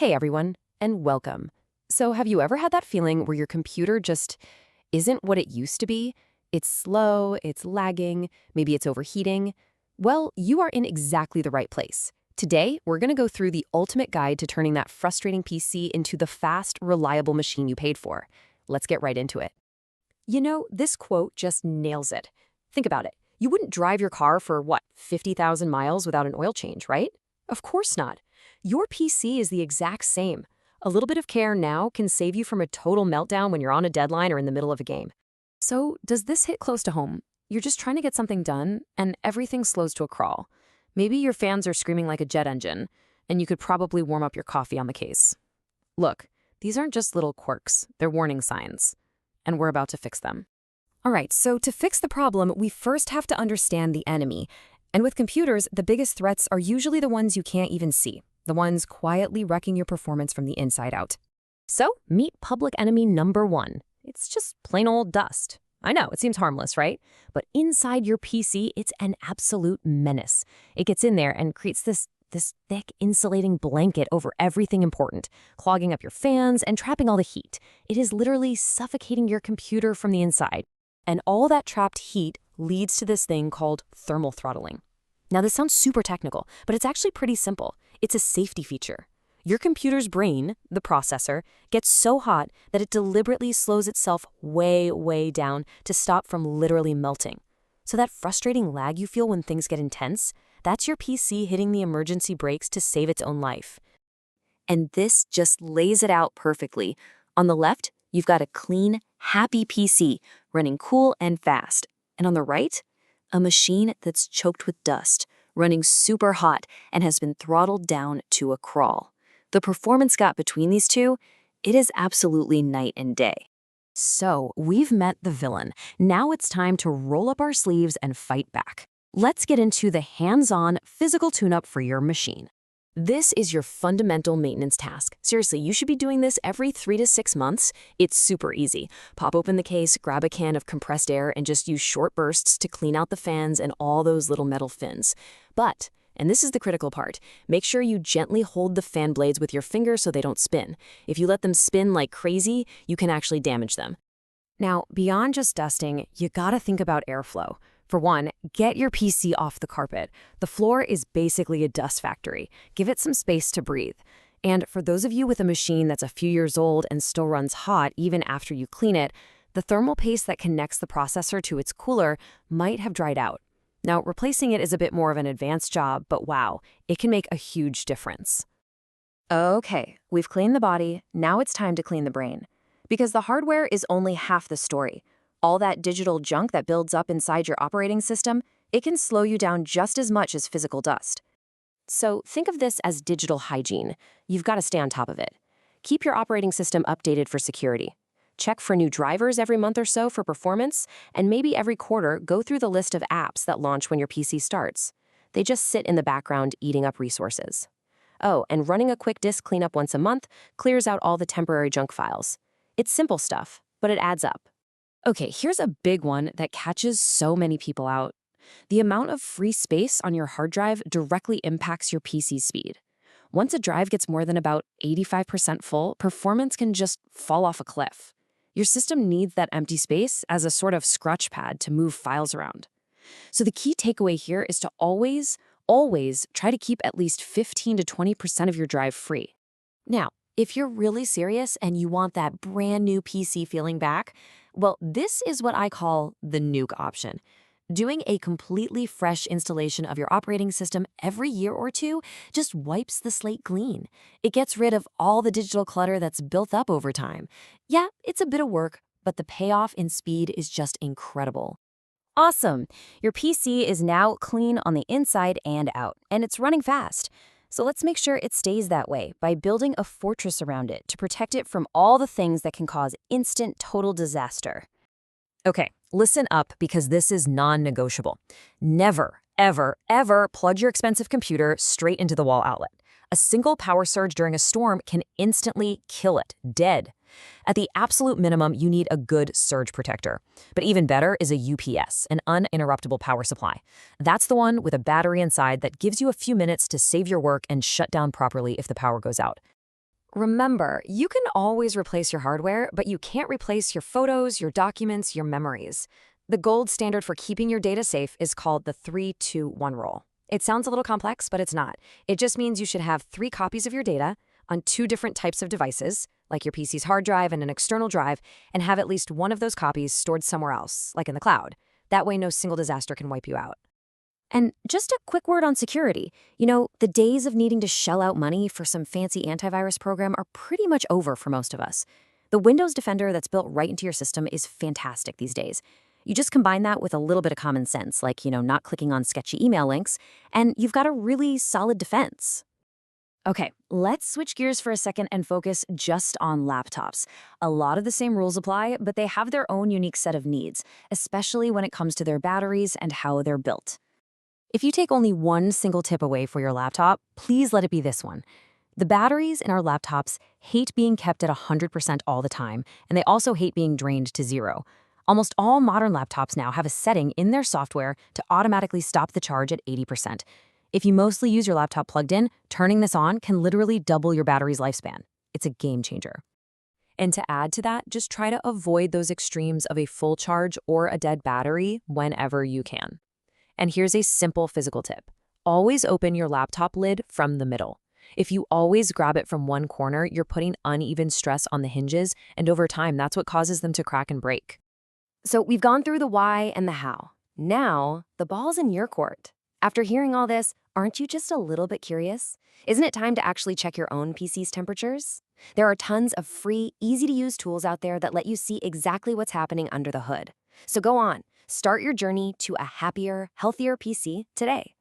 Hey everyone, and welcome. So, have you ever had that feeling where your computer just isn't what it used to be? It's slow, it's lagging, maybe it's overheating? Well, you are in exactly the right place. Today, we're going to go through the ultimate guide to turning that frustrating PC into the fast, reliable machine you paid for. Let's get right into it. This quote just nails it. Think about it. You wouldn't drive your car for, 50,000 miles without an oil change, right? Of course not. Your PC is the exact same. A little bit of care now can save you from a total meltdown when you're on a deadline or in the middle of a game. So, does this hit close to home? You're just trying to get something done, and everything slows to a crawl. Maybe your fans are screaming like a jet engine, and you could probably warm up your coffee on the case. Look, these aren't just little quirks, they're warning signs, and we're about to fix them. All right, so to fix the problem, we first have to understand the enemy. And with computers, the biggest threats are usually the ones you can't even see, the ones quietly wrecking your performance from the inside out. So, meet public enemy number one. It's just plain old dust. I know, it seems harmless, right? But inside your PC, it's an absolute menace. It gets in there and creates this thick insulating blanket over everything important, clogging up your fans and trapping all the heat. It is literally suffocating your computer from the inside. And all that trapped heat leads to this thing called thermal throttling. Now, this sounds super technical, but it's actually pretty simple. It's a safety feature. Your computer's brain, the processor, gets so hot that it deliberately slows itself way, way down to stop from literally melting. So that frustrating lag you feel when things get intense, that's your PC hitting the emergency brakes to save its own life. And this just lays it out perfectly. On the left, you've got a clean, happy PC running cool and fast. And on the right, a machine that's choked with dust, running super hot and has been throttled down to a crawl. The performance gap between these two, it is absolutely night and day. So, we've met the villain. Now it's time to roll up our sleeves and fight back. Let's get into the hands-on physical tune-up for your machine. This is your fundamental maintenance task. Seriously, you should be doing this every 3 to 6 months. It's super easy. Pop open the case, grab a can of compressed air, and just use short bursts to clean out the fans and all those little metal fins. But, and this is the critical part, make sure you gently hold the fan blades with your finger so they don't spin. If you let them spin like crazy, you can actually damage them. Now, beyond just dusting, you gotta think about airflow. For one, get your PC off the carpet. The floor is basically a dust factory. Give it some space to breathe. And for those of you with a machine that's a few years old and still runs hot even after you clean it, the thermal paste that connects the processor to its cooler might have dried out. Now, replacing it is a bit more of an advanced job, but wow, it can make a huge difference. Okay, we've cleaned the body, now it's time to clean the brain. Because the hardware is only half the story. All that digital junk that builds up inside your operating system, it can slow you down just as much as physical dust. So think of this as digital hygiene. You've got to stay on top of it. Keep your operating system updated for security. Check for new drivers every month or so for performance, and maybe every quarter go through the list of apps that launch when your PC starts. They just sit in the background eating up resources. Oh, and running a quick disk cleanup once a month clears out all the temporary junk files. It's simple stuff, but it adds up. Okay, here's a big one that catches so many people out. The amount of free space on your hard drive directly impacts your PC's speed. Once a drive gets more than about 85% full, performance can just fall off a cliff. Your system needs that empty space as a sort of scratch pad to move files around. So the key takeaway here is to always try to keep at least 15 to 20% of your drive free. Now, if you're really serious and you want that brand new PC feeling back, well, this is what I call the nuke option. Doing a completely fresh installation of your operating system every year or two just wipes the slate clean. It gets rid of all the digital clutter that's built up over time. Yeah, it's a bit of work, but the payoff in speed is just incredible. Awesome! Your PC is now clean on the inside and out, and it's running fast. So let's make sure it stays that way by building a fortress around it to protect it from all the things that can cause instant total disaster. Okay, listen up because this is non-negotiable. Never, ever, ever plug your expensive computer straight into the wall outlet. A single power surge during a storm can instantly kill it, dead. At the absolute minimum, you need a good surge protector. But even better is a UPS, an uninterruptible power supply. That's the one with a battery inside that gives you a few minutes to save your work and shut down properly if the power goes out. Remember, you can always replace your hardware, but you can't replace your photos, your documents, your memories. The gold standard for keeping your data safe is called the 3-2-1 rule. It sounds a little complex, but it's not. It just means you should have 3 copies of your data on 2 different types of devices, like your PC's hard drive and an external drive, and have at least one of those copies stored somewhere else, like in the cloud. That way, no single disaster can wipe you out. And just a quick word on security. The days of needing to shell out money for some fancy antivirus program are pretty much over for most of us. The Windows Defender that's built right into your system is fantastic these days. You just combine that with a little bit of common sense, like, not clicking on sketchy email links, and you've got a really solid defense. Okay, let's switch gears for a second and focus just on laptops. A lot of the same rules apply, but they have their own unique set of needs, especially when it comes to their batteries and how they're built. If you take only one single tip away for your laptop, please let it be this one. The batteries in our laptops hate being kept at 100% all the time, and they also hate being drained to zero. Almost all modern laptops now have a setting in their software to automatically stop the charge at 80%. If you mostly use your laptop plugged in, turning this on can literally double your battery's lifespan. It's a game changer. And to add to that, just try to avoid those extremes of a full charge or a dead battery whenever you can. And here's a simple physical tip. Always open your laptop lid from the middle. If you always grab it from one corner, you're putting uneven stress on the hinges, and over time, that's what causes them to crack and break. So we've gone through the why and the how. Now, the ball's in your court. After hearing all this, aren't you just a little bit curious? Isn't it time to actually check your own PC's temperatures? There are tons of free, easy-to-use tools out there that let you see exactly what's happening under the hood. So go on, start your journey to a happier, healthier PC today.